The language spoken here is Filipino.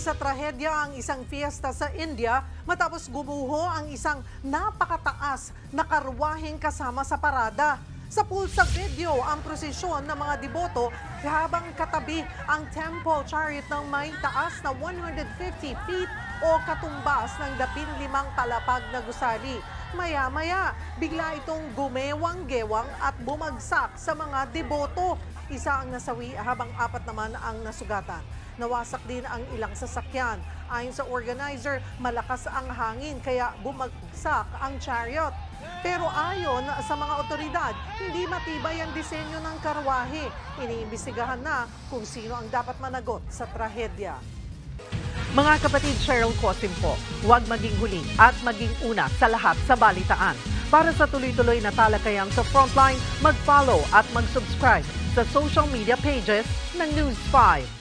Nasawi sa trahedya ang isang fiesta sa India matapos gumuho ang isang napakataas na karwaheng kasama sa parada. Sa pulsa video ang prosesyon ng mga deboto habang katabi ang temple chariot ng may taas na 150 feet o katumbas ng 15 palapag na gusali. Maya-maya, bigla itong gumewang-gewang at bumagsak sa mga deboto. Isa ang nasawi habang 4 naman ang nasugatan. Nawasak din ang ilang sasakyan. Ayon sa organizer, malakas ang hangin kaya bumagsak ang chariot. Pero ayon sa mga otoridad, hindi matibay ang disenyo ng karwahe. Iniimbestigahan na kung sino ang dapat managot sa trahedya. Mga kapatid, Cheryl Cosim po, huwag maging huli at maging una sa lahat sa balitaan. Para sa tuloy-tuloy na talakayang sa Frontline, mag-follow at mag-subscribe sa social media pages ng News 5.